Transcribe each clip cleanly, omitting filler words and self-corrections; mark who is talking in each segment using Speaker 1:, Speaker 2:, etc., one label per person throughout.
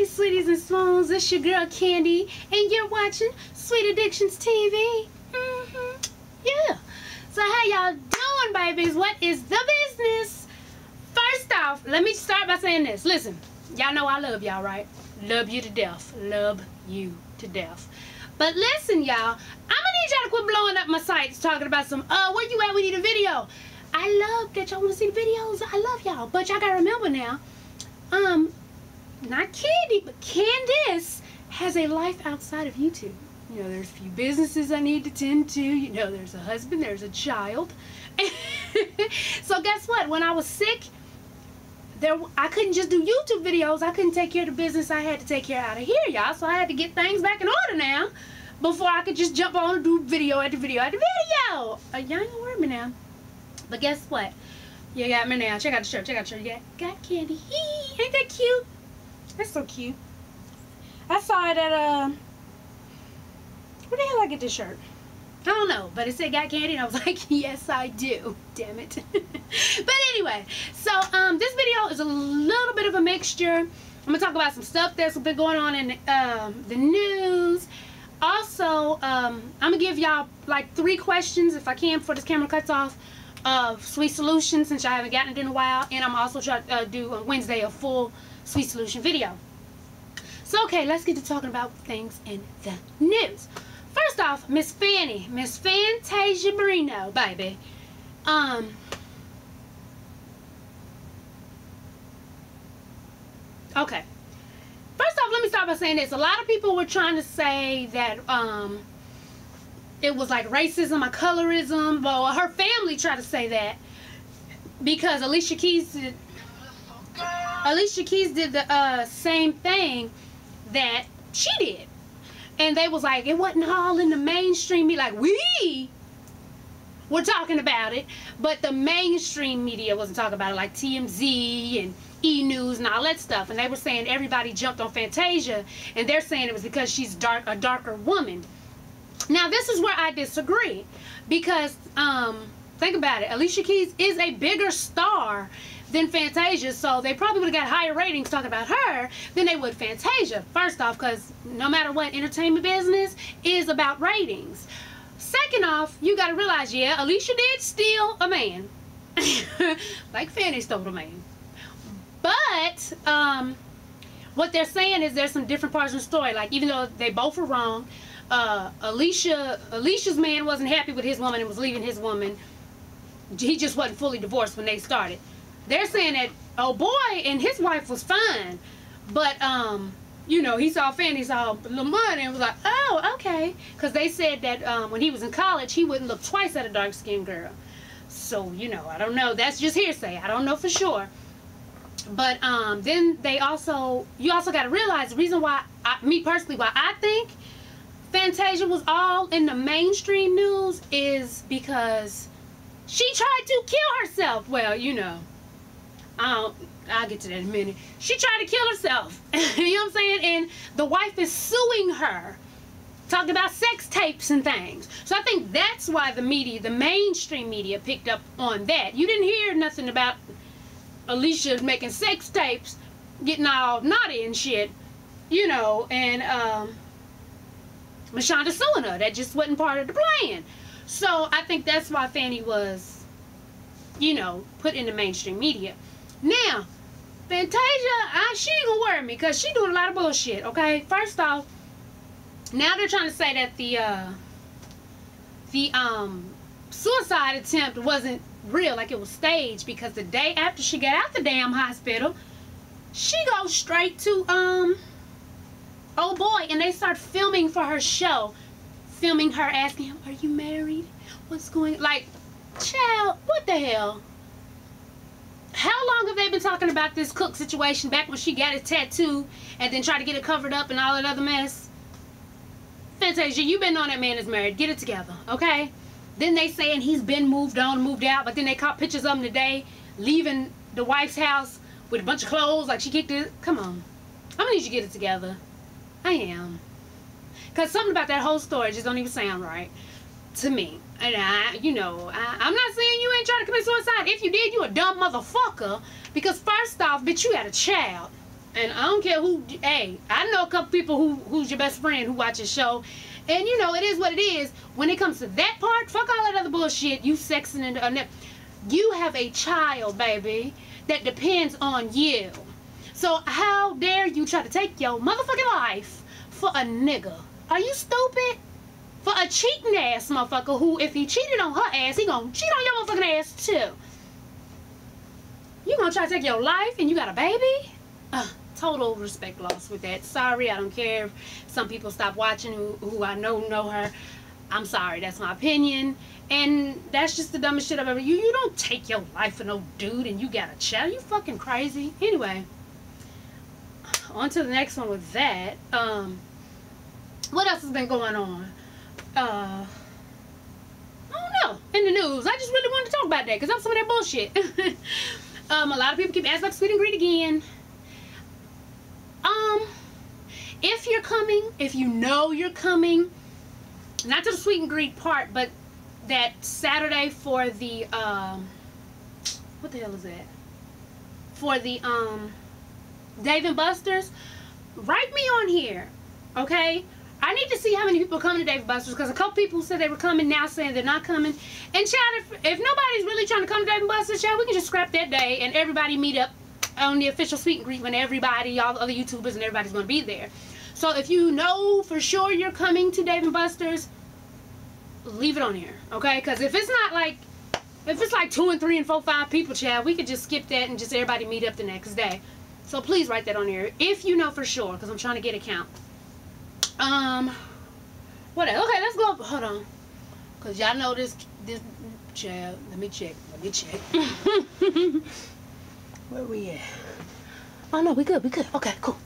Speaker 1: Hey, sweeties and swoons, it's your girl Candy, and you're watching Sweet Addictions TV. Yeah. So how y'all doing, babies? What is the business? First off, let me start by saying this. Listen, y'all know I love y'all, right? Love you to death. Love you to death. But listen, y'all, I'm gonna need y'all to quit blowing up my sites talking about some, where you at? We need a video. I love that y'all want to see the videos. I love y'all. But y'all gotta remember now, not Candy, but Candace has a life outside of YouTube. You know, there's a few businesses I need to tend to. You know, there's a husband, there's a child. So guess what? When I was sick, I couldn't just do YouTube videos. I couldn't take care of the business I had to take care of out of here, y'all. So I had to get things back in order now before I could just jump on and do video after video after video. Y'all ain't gonna worry me now. But guess what? You got me now. Check out the shirt. Check out the shirt. You got Candy. Ain't that cute? That's so cute. I saw it at, where the hell I get this shirt? I don't know, but it said got Candy, and I was like, yes, I do. Damn it. But anyway, so, this video is a little bit of a mixture. I'm going to talk about some stuff that's been going on in the news. Also, I'm going to give y'all, like, 3 questions, if I can, before this camera cuts off, of Sweet Solution, since I haven't gotten it in a while. And I'm also trying to do on Wednesday a full Sweet Solution video. So okay, let's get to talking about things in the news. First off, Miss Fantasia Barrino, baby. Okay. First off, let me start by saying this. A lot of people were trying to say that it was like racism or colorism. Well, her family tried to say that because Alicia Keys did the same thing that she did. And they was like, it wasn't all in the mainstream media. Like, we were talking about it, but the mainstream media wasn't talking about it, like TMZ and E! News and all that stuff. And they were saying everybody jumped on Fantasia, and they're saying it was because she's a darker woman. Now, this is where I disagree, because think about it. Alicia Keys is a bigger star than Fantasia, so they probably would have got higher ratings talking about her than they would Fantasia. First off, because no matter what, entertainment business is about ratings. Second off, you got to realize, yeah, Alicia did steal a man. Like Fanny stole a man. But what they're saying is there's some different parts of the story. Like, even though they both were wrong, Alicia's man wasn't happy with his woman and was leaving his woman. He just wasn't fully divorced when they started. They're saying that, oh boy, and his wife was fine, but you know, he saw Fanny, saw the money, and was like, oh, okay, because they said that when he was in college, he wouldn't look twice at a dark-skinned girl. So, you know, I don't know. That's just hearsay. I don't know for sure. But then you also got to realize the reason why, me personally, why I think Fantasia was all in the mainstream news is because she tried to kill herself. Well, you know, I'll get to that in a minute. She tried to kill herself. You know what I'm saying? And the wife is suing her, talking about sex tapes and things. So I think that's why the media, the mainstream media, picked up on that. You didn't hear nothing about Alicia making sex tapes, getting all naughty and shit, you know, and Mashonda suing her. That just wasn't part of the plan. So I think that's why Fanny was, you know, put in the mainstream media. Now, Fantasia, she ain't gonna worry me because she doing a lot of bullshit, okay? First off, now they're trying to say that the suicide attempt wasn't real, like it was staged, because the day after she got out the damn hospital, she goes straight to, oh boy, and they start filming for her show. Filming her, asking him, are you married? What's going on? Like, child, what the hell? How long have they been talking about this Cook situation back when she got a tattoo and then tried to get it covered up and all that other mess? Fantasia, you been knowing that man is married. Get it together, okay? Then they saying he's been moved on, moved out, but then they caught pictures of him today leaving the wife's house with a bunch of clothes like she kicked it. Come on. I'm gonna need you to get it together. I am. Because something about that whole story just don't even sound right to me. And I'm not saying you ain't trying to commit suicide. If you did, you a dumb motherfucker. Because first off, bitch, you had a child. And I don't care who. Hey, I know a couple people who's your best friend who watches show, and you know it is what it is. When it comes to that part, fuck all that other bullshit. You sexing and you have a child, baby, that depends on you. So how dare you try to take your motherfucking life for a nigga? Are you stupid? For a cheating ass motherfucker who, if he cheated on her ass, he gonna cheat on your motherfucking ass too. You gonna try to take your life and you got a baby? Total respect loss with that. Sorry, I don't care if some people stop watching who I know her. I'm sorry, that's my opinion. And that's just the dumbest shit I've ever. You don't take your life for no dude and you got a child. You fucking crazy. Anyway, on to the next one with that. What else has been going on? I don't know. In the news. I just really wanted to talk about that because I'm some of that bullshit. A lot of people keep asking about sweet and greet again. If you're coming, if you know you're coming, not to the sweet and greet part, but that Saturday for the, what the hell is that? For the, Dave & Buster's, write me on here, okay? I need to see how many people are coming to Dave & Buster's, because a couple people said they were coming, now saying they're not coming. And child, if nobody's really trying to come to Dave & Buster's, child, we can just scrap that day and everybody meet up on the official sweet and greet when everybody, all the other YouTubers and everybody's going to be there. So if you know for sure you're coming to Dave & Buster's, leave it on here, okay? Because if it's not like, if it's like 2 and 3 and 4, 5 people, child, we could just skip that and just everybody meet up the next day. So please write that on here if you know for sure, because I'm trying to get a count. What else? Okay, let's go. Hold on, because y'all know this child. Let me check. Where we at? Oh no, we good. Okay, cool.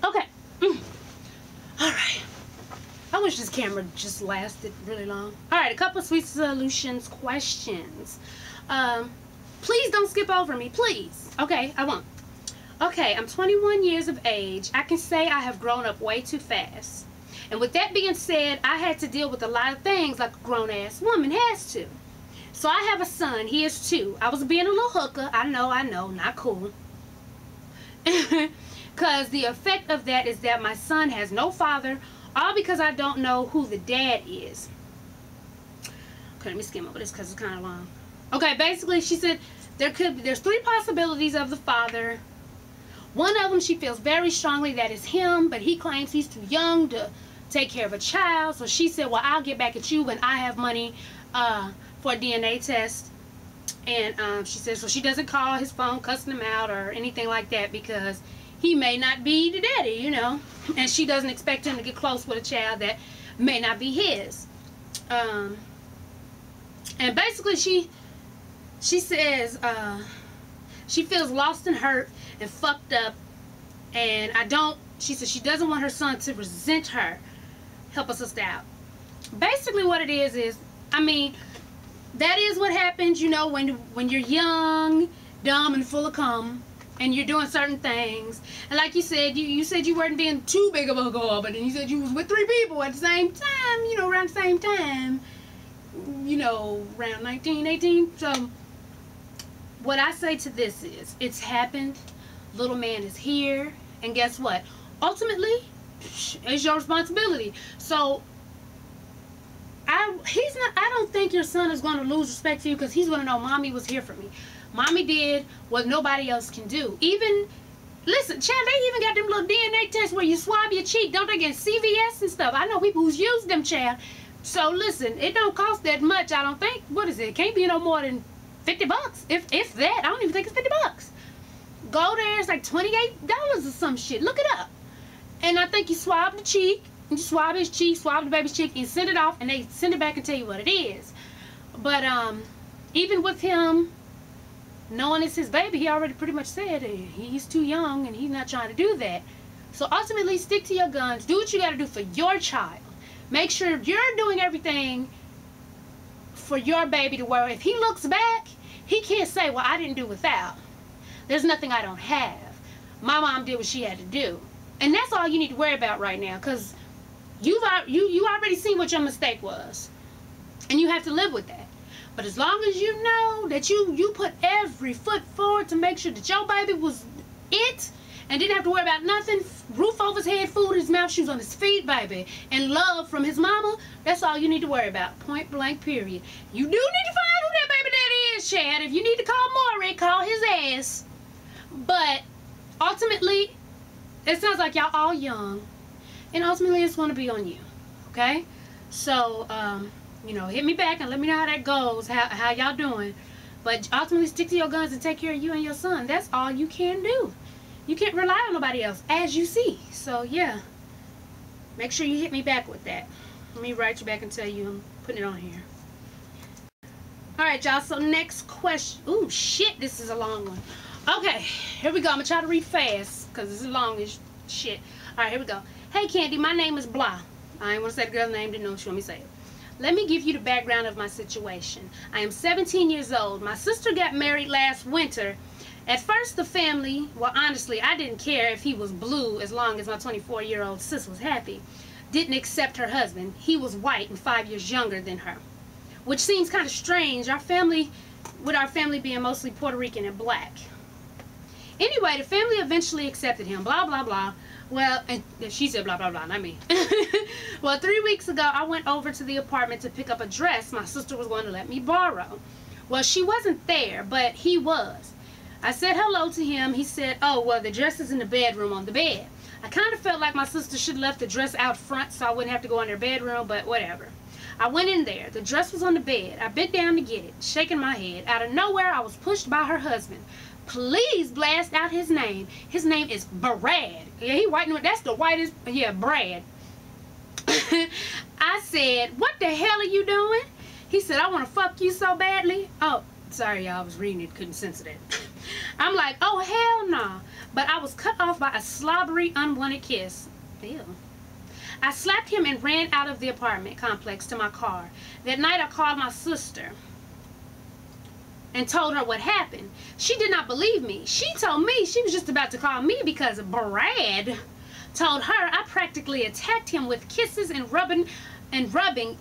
Speaker 1: Okay. Alright. I wish this camera just lasted really long. Alright, a couple of sweet solutions questions. Please don't skip over me, please. Okay, I won't. Okay, I'm 21 years of age. I can say I have grown up way too fast. And with that being said, I had to deal with a lot of things like a grown-ass woman has to. So I have a son. He is 2. I was being a little hooker. I know, not cool. Because the effect of that is that my son has no father, all because I don't know who the dad is. Okay, let me skim over this because it's kind of long. Okay, basically she said there's 3 possibilities of the father. One of them she feels very strongly that is him, but he claims he's too young to take care of a child. So she said, well, I'll get back at you when I have money for a DNA test. And she says, so she doesn't call his phone cussing him out or anything like that because he may not be the daddy, you know. And she doesn't expect him to get close with a child that may not be his. And basically she says she feels lost and hurt and fucked up. And she says she doesn't want her son to resent her. Help us out. Basically what it is, I mean, that is what happens, you know, when you're young, dumb, and full of cum, and you're doing certain things. And like you said, you said you weren't being too big of a girl, but then you said you was with 3 people at the same time, you know, around the same time, you know, around 19, 18. So what I say to this is, it's happened. Little man is here, and guess what? Ultimately, it's your responsibility. So I don't think your son is going to lose respect for you because he's going to know mommy was here for me. Mommy did what nobody else can do. Even, listen, Chad, they even got them little DNA tests where you swab your cheek. Don't they get CVS and stuff? I know people who's used them, Chad. So listen, it don't cost that much, I don't think. What is it? It can't be no more than $50. If that, I don't even think it's $50. Go there, it's like $28 or some shit. Look it up. And I think you swab the cheek. You swab his cheek, swab the baby's cheek, and send it off, and they send it back and tell you what it is. But even with him knowing it's his baby, he already pretty much said he's too young and he's not trying to do that. So ultimately, stick to your guns. Do what you got to do for your child. Make sure you're doing everything for your baby to where if he looks back, he can't say, well, I didn't do without. There's nothing I don't have. My mom did what she had to do. And that's all you need to worry about right now, because you already seen what your mistake was. And you have to live with that. But as long as you know that you put every foot forward to make sure that your baby was it, and didn't have to worry about nothing. Roof over his head, food in his mouth, shoes on his feet, baby, and love from his mama. That's all you need to worry about. Point blank, period. You do need to find who that baby daddy is, Chad. If you need to call Maury, call his ass. But ultimately, it sounds like y'all all young, and ultimately it's going to be on you. Okay? So, you know, hit me back and let me know how that goes, how y'all doing. But ultimately, stick to your guns and take care of you and your son. That's all you can do. You can't rely on nobody else, as you see. So, yeah. Make sure you hit me back with that. Let me write you back and tell you I'm putting it on here. Alright, y'all. So, next question. Ooh, shit. This is a long one. Okay. Here we go. I'm going to try to read fast because this is long as shit. Alright, here we go. Hey, Candy. My name is Blah. I ain't want to say the girl's name. Didn't know what she want me to say it. Let me give you the background of my situation. I am 17 years old. My sister got married last winter. At first, the family, well, honestly, I didn't care if he was blue as long as my 24-year-old sis was happy. Didn't accept her husband. He was white and 5 years younger than her, which seems kind of strange. Our family being mostly Puerto Rican and black. Anyway, the family eventually accepted him. Blah, blah, blah. Well, and she said blah, blah, blah, not me. Well, 3 weeks ago, I went over to the apartment to pick up a dress my sister was going to let me borrow. Well, she wasn't there, but he was. I said hello to him. He said, oh, well, the dress is in the bedroom on the bed. I kind of felt like my sister should have left the dress out front so I wouldn't have to go in their bedroom, but whatever. I went in there. The dress was on the bed. I bent down to get it, shaking my head. Out of nowhere, I was pushed by her husband. Please blast out his name. His name is Brad. Yeah, he white. That's the whitest. Yeah, Brad. I said, what the hell are you doing? He said, I want to fuck you so badly. Oh, sorry, y'all. I was reading it. Couldn't censor that. I'm like, oh, hell no. But I was cut off by a slobbery, unwanted kiss. Ew. I slapped him and ran out of the apartment complex to my car. That night, I called my sister and told her what happened. She did not believe me. She told me she was just about to call me because Brad told her I practically attacked him with kisses and rubbing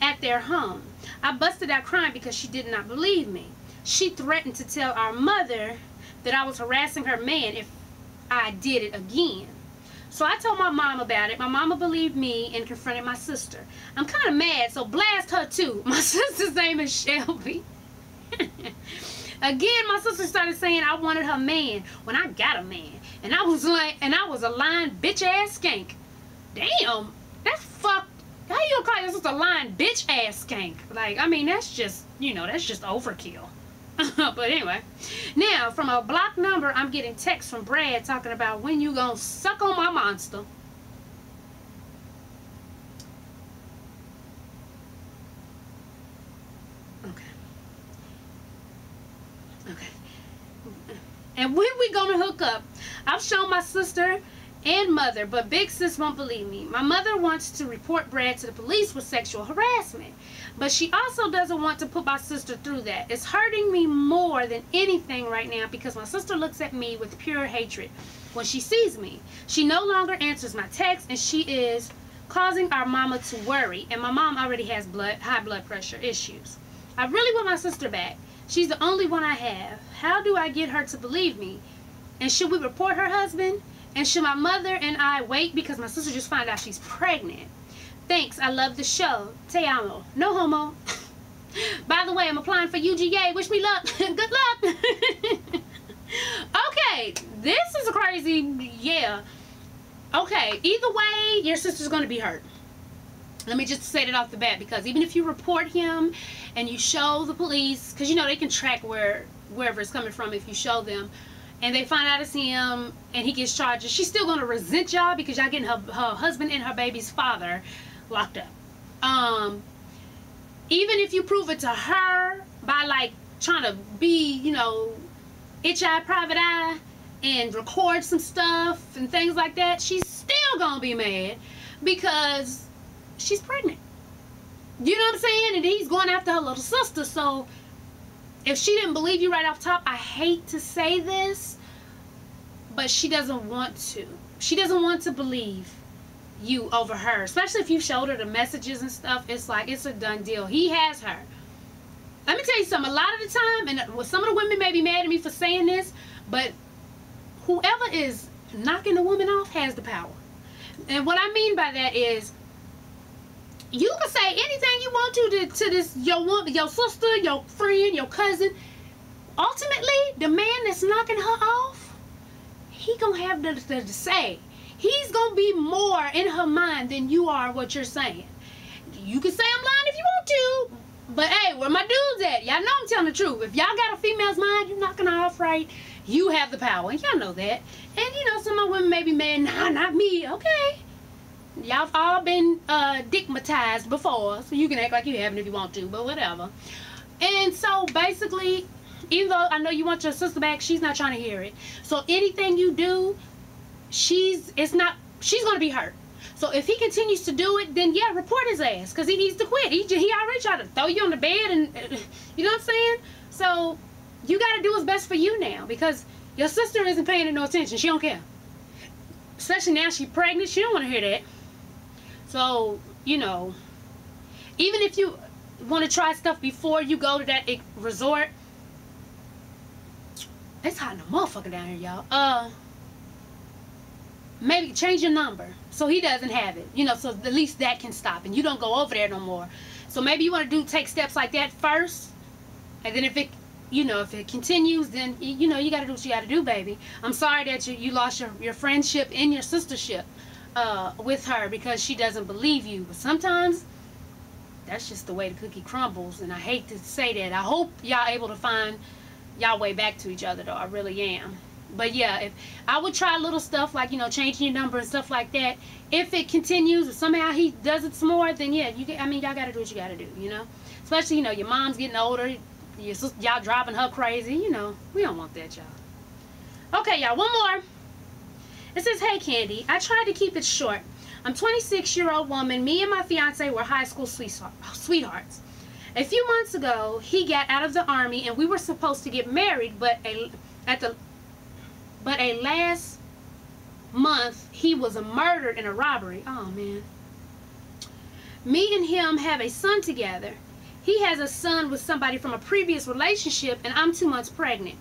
Speaker 1: at their home. I busted out crying because she did not believe me. She threatened to tell our mother that I was harassing her man if I did it again. So I told my mom about it. My mama believed me and confronted my sister. I'm kind of mad, so blast her too. My sister's name is Shelby. Again, my sister started saying I wanted her man when I got a man. And I was a lying bitch ass skank. Damn, that's fucked. How you gonna call your sister a lying bitch ass skank? Like, I mean, that's just, you know, that's just overkill. But anyway, now from a blocked number, I'm getting texts from Brad talking about when you gonna suck on my monster. Okay. And when we gonna hook up? I've shown my sister and mother, but big sis won't believe me. My mother wants to report Brad to the police for sexual harassment, but she also doesn't want to put my sister through that. It's hurting me more than anything right now because my sister looks at me with pure hatred when she sees me. She no longer answers my texts, and she is causing our mama to worry, and my mom already has high blood pressure issues. I really want my sister back. She's the only one I have. How do I get her to believe me? And should we report her husband? And should my mother and I wait because my sister just found out she's pregnant? Thanks. I love the show. Te amo. No homo. By the way, I'm applying for UGA. Wish me luck. Good luck. Okay. This is crazy. Yeah. Okay. Either way, your sister's going to be hurt. Let me just say that off the bat, because even if you report him and you show the police, because you know they can track wherever it's coming from if you show them, and they find out it's him and he gets charges, she's still going to resent y'all because y'all getting her husband and her baby's father locked up. Even if you prove it to her by like trying to be, you know, itch eye, private eye, and record some stuff and things like that, she's still going to be mad because she's pregnant. You know what I'm saying? And he's going after her little sister. So if she didn't believe you right off top, I hate to say this, but she doesn't want to. She doesn't want to believe you over her, especially if you showed her the messages and stuff. It's like, it's a done deal. He has her. Let me tell you something. A lot of the time, and some of the women may be mad at me for saying this, but whoever is knocking a woman off has the power. And what I mean by that is, you can say anything you want to this your woman, your sister, your friend, your cousin. Ultimately, the man that's knocking her off, he gonna have the say. He's gonna be more in her mind than you are what you're saying. You can say I'm lying if you want to, but hey, where my dudes at? Y'all know I'm telling the truth. If y'all got a female's mind, you knocking her off right, you have the power. And y'all know that. And you know, some of my women may be mad, nah, not me. Okay. Y'all all been digmatized before, so you can act like you haven't if you want to, but whatever. And so basically, even though I know you want your sister back, she's not trying to hear it. So anything you do, she's gonna be hurt. So if he continues to do it, then yeah, report his ass, because he needs to quit. He already tried to throw you on the bed, and you know what I'm saying? So you got to do what's best for you now, because your sister isn't paying no attention. She don't care. Especially now she's pregnant. She don't want to hear that. So, you know, even if you want to try stuff before you go to that resort, it's hot in the motherfucker down here, y'all. Maybe change your number so he doesn't have it, you know, so at least that can stop and you don't go over there no more. So maybe you want to take steps like that first, and then if it, you know, if it continues, then you know, you got to do what you got to do, baby. I'm sorry that you lost your friendship and your sistership with her because she doesn't believe you, but sometimes that's just the way the cookie crumbles, and I hate to say that. I hope y'all able to find y'all way back to each other, though. I really am. But yeah, if I would try little stuff like, you know, changing your number and stuff like that. If it continues or somehow he does it some more, then yeah, I mean, y'all got to do what you got to do, you know. Especially, you know, your mom's getting older, y'all driving her crazy, you know. We don't want that, y'all. Okay, y'all, one more. It says, hey, Candy, I tried to keep it short. I'm a 26-year-old woman. Me and my fiance were high school sweethearts. A few months ago, he got out of the Army, and we were supposed to get married, but last month, he was murdered in a robbery. Oh, man. Me and him have a son together. He has a son with somebody from a previous relationship, and I'm 2 months pregnant.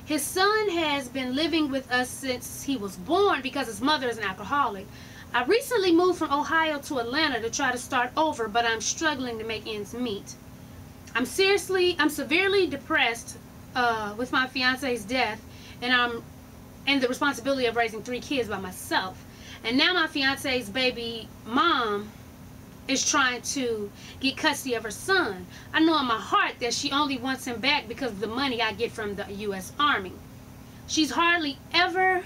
Speaker 1: His son has been living with us since he was born because his mother is an alcoholic. I recently moved from Ohio to Atlanta to try to start over, but I'm struggling to make ends meet. I'm severely depressed with my fiance's death, and the responsibility of raising 3 kids by myself. And now my fiance's baby mom is trying to get custody of her son. I know in my heart that she only wants him back because of the money I get from the U.S. Army. She hardly ever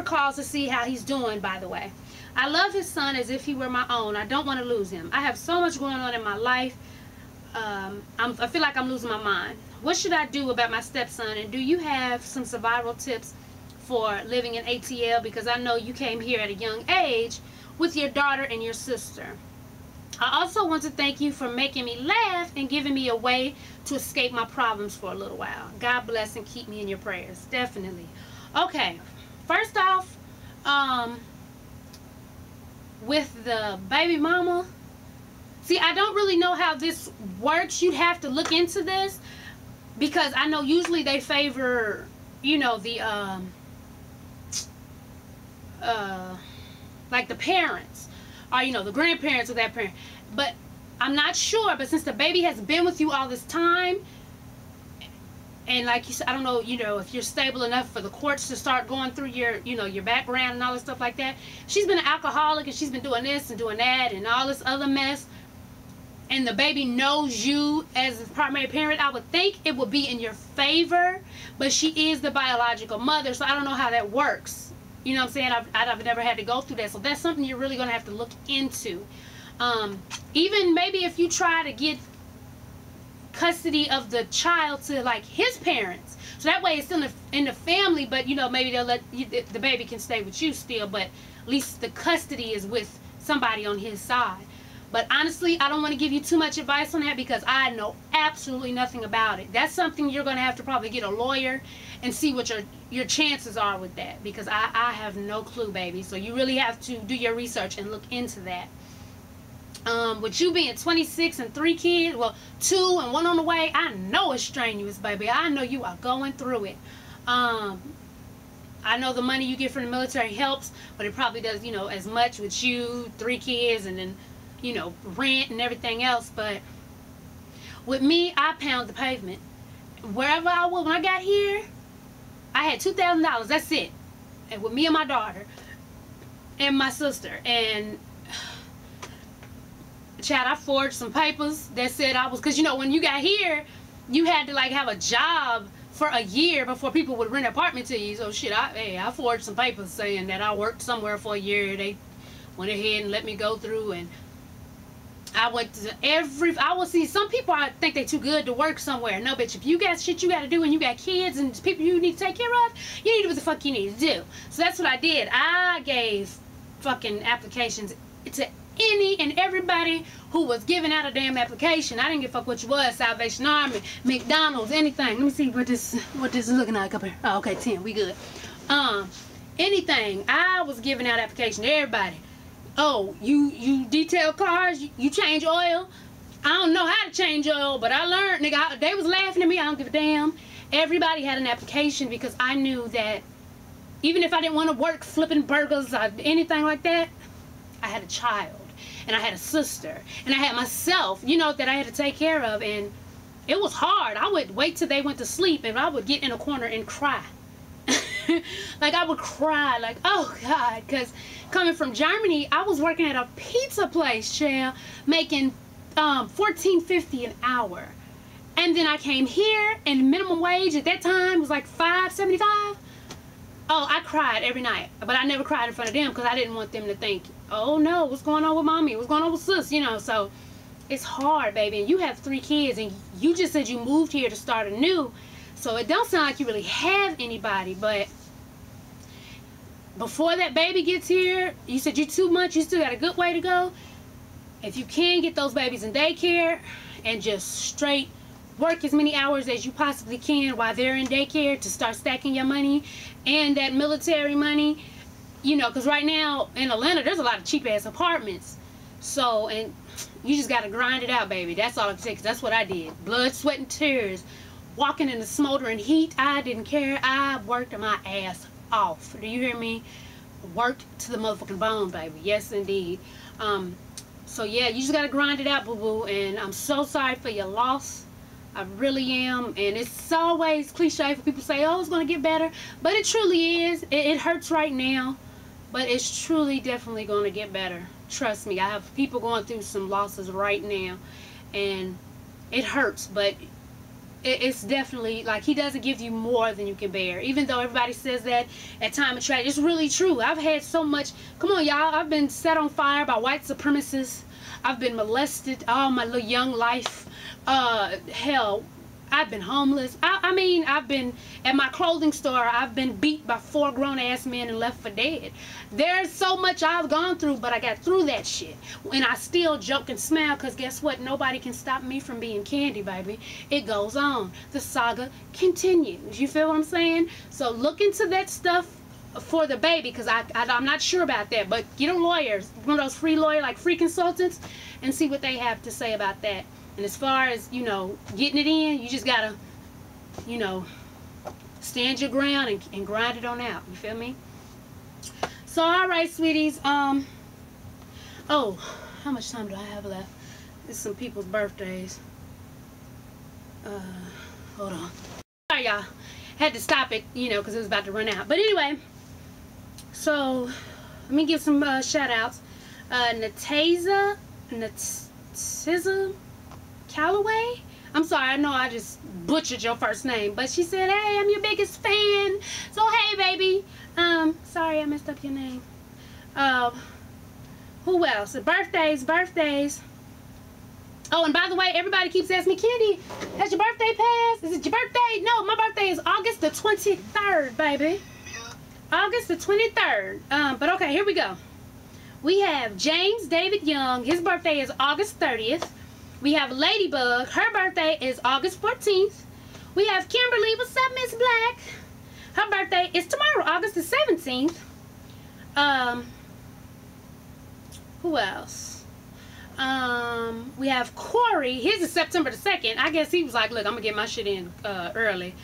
Speaker 1: calls to see how he's doing, by the way. I love his son as if he were my own. I don't want to lose him. I have so much going on in my life. I feel like I'm losing my mind. What should I do about my stepson? And do you have some survival tips for living in ATL? Because I know you came here at a young age with your daughter and your sister. I also want to thank you for making me laugh and giving me a way to escape my problems for a little while. God bless and keep me in your prayers. Definitely. Okay, first off, with the baby mama, see, I don't really know how this works. You'd have to look into this, because I know usually they favor, you know, the like the parents, or, you know, the grandparents of that parent. But I'm not sure. But since the baby has been with you all this time, and like you said, I don't know, you know, if you're stable enough for the courts to start going through your, you know, your background and all this stuff like that. She's been an alcoholic, and she's been doing this and doing that and all this other mess. And the baby knows you as a primary parent. I would think it would be in your favor, but she is the biological mother, so I don't know how that works. You know what I'm saying? I've never had to go through that, so that's something you're really going to have to look into. Even maybe if you try to get custody of the child to, like, his parents, so that way it's still in the family, but, you know, maybe they'll let the baby can stay with you still, but at least the custody is with somebody on his side. But honestly, I don't want to give you too much advice on that because I know absolutely nothing about it. That's something you're going to have to probably get a lawyer and see what your chances are with that, because I have no clue, baby. So you really have to do your research and look into that. With you being 26 and 3 kids, well, 2 and 1 on the way, I know it's strenuous, baby. I know you are going through it. I I know the money you get from the military helps, but it probably does, you know, as much with you, 3 kids, and then, you know, rent and everything else. But with me, I pound the pavement. Wherever I was, when I got here, I had $2,000. That's it. And with me and my daughter and my sister. And Chad, I forged some papers that said I was, because, you know, when you got here, you had to, like, have a job for a year before people would rent an apartment to you. So, shit, I forged some papers saying that I worked somewhere for a year. They went ahead and let me go through, and I went to I will see some people, I think they too good to work somewhere. No, bitch, if you got shit you got to do and you got kids and people you need to take care of, you need to do what the fuck you need to do. So that's what I did. I gave fucking applications to any and everybody who was giving out a damn application. I didn't give a fuck what you was, Salvation Army, McDonald's, anything. Let me see what this is looking like up here. Oh, okay, 10, we good. Anything. I was giving out application to everybody. Oh, you detail cars, you change oil. I don't know how to change oil, but I learned, nigga. They was laughing at me. I don't give a damn. Everybody had an application because I knew that even if I didn't want to work flipping burgers or anything like that, I had a child and I had a sister and I had myself, you know, that I had to take care of. And it was hard. I would wait till they went to sleep and I would get in a corner and cry. Like, I would cry, like, oh God, because coming from Germany, I was working at a pizza place, child, making $14.50 an hour. And then I came here, and minimum wage at that time was like $5.75. Oh, I cried every night, but I never cried in front of them because I didn't want them to think, oh no, what's going on with mommy? What's going on with sis? You know, so it's hard, baby. And you have 3 kids, and you just said you moved here to start anew. So it don't sound like you really have anybody, but before that baby gets here, you said you're 2 months, you still got a good way to go. If you can get those babies in daycare and just straight work as many hours as you possibly can while they're in daycare to start stacking your money and that military money, you know, because right now in Atlanta, there's a lot of cheap-ass apartments. So, and you just got to grind it out, baby. That's all I can say, because that's what I did. Blood, sweat, and tears. Walking in the smoldering heat, I didn't care. I worked my ass off. Do you hear me? Worked to the motherfucking bone, baby. Yes, indeed. So, yeah, you just got to grind it out, boo-boo. And I'm so sorry for your loss. I really am. And it's always cliche for people to say, oh, it's going to get better. But it truly is. It hurts right now. But it's truly definitely going to get better. Trust me. I have people going through some losses right now. And it hurts, but it's definitely, like, he doesn't give you more than you can bear. Even though everybody says that at time of tragedy, it's really true. I've had so much, come on y'all, I've been set on fire by white supremacists. I've been molested all my little young life. Hell, I've been homeless. I mean, I've been at my clothing store, I've been beat by 4 grown-ass men and left for dead. There's so much I've gone through, but I got through that shit. And I still joke and smile, because guess what? Nobody can stop me from being Candy, baby. It goes on. The saga continues. You feel what I'm saying? So look into that stuff for the baby, because I'm not sure about that. But get a lawyer, one of those free lawyer, like free consultants, and see what they have to say about that. And as far as, you know, getting it in, you just gotta, you know, stand your ground and grind it on out. You feel me? So, alright, sweeties. Oh, how much time do I have left? It's some people's birthdays. Hold on. Sorry, y'all. Had to stop it, you know, because it was about to run out. But anyway, so, let me give some shout-outs. Nataza Calloway. I'm sorry, I know I just butchered your first name, but she said, hey, I'm your biggest fan. So, hey, baby. Sorry I messed up your name. Who else? Birthdays. Oh, and by the way, everybody keeps asking me, Candy, has your birthday passed? Is it your birthday? No, my birthday is August the 23rd, baby. August the 23rd. But okay, here we go. We have James David Young. His birthday is August 30th. We have Ladybug. Her birthday is August 14th. We have Kimberly. What's up, Miss Black? Her birthday is tomorrow, August the 17th. Who else? We have Corey. His is September the 2nd. I guess he was like, look, I'm going to get my shit in early.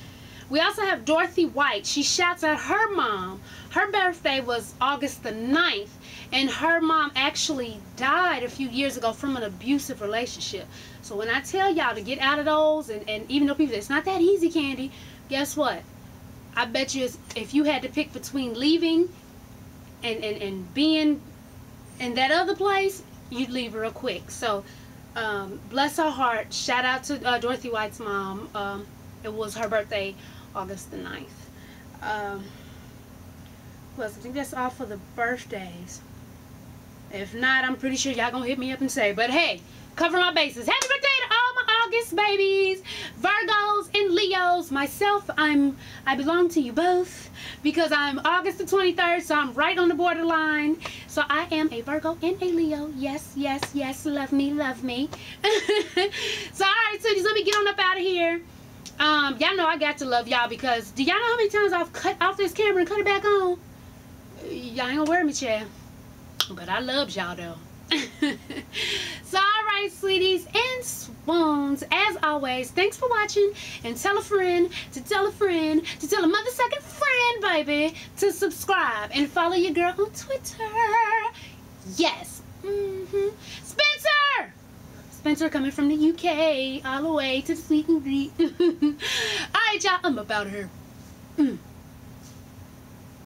Speaker 1: We also have Dorothy White. She shouts at her mom. Her birthday was August the 9th, and her mom actually died a few years ago from an abusive relationship. So when I tell y'all to get out of those, and even though people say it's not that easy, Candy, guess what? I bet you if you had to pick between leaving and being in that other place, you'd leave real quick. So bless her heart. Shout out to Dorothy White's mom. It was her birthday, August the 9th. Well, I think that's all for the birthdays. If not, I'm pretty sure y'all gonna hit me up and say, but hey, cover my bases. Happy birthday to all my August babies, Virgos and Leos. Myself, I belong to you both because I'm August the 23rd, so I'm right on the borderline. So I am a Virgo and a Leo. Yes, yes, yes. Love me, love me. So all right, sweeties, let me get on up out of here. Y'all know I got to love y'all because do y'all know how many times I've cut off this camera and cut it back on? Y'all ain't gonna wear me, child. But I love y'all though. So alright, sweeties and swoons, as always, thanks for watching, and tell a friend to tell a friend to tell a mother-sucking friend, baby, to subscribe and follow your girl on Twitter. Yes. Spencer coming from the UK all the way to the sweet and greet. Alright, y'all, I'm up out of here.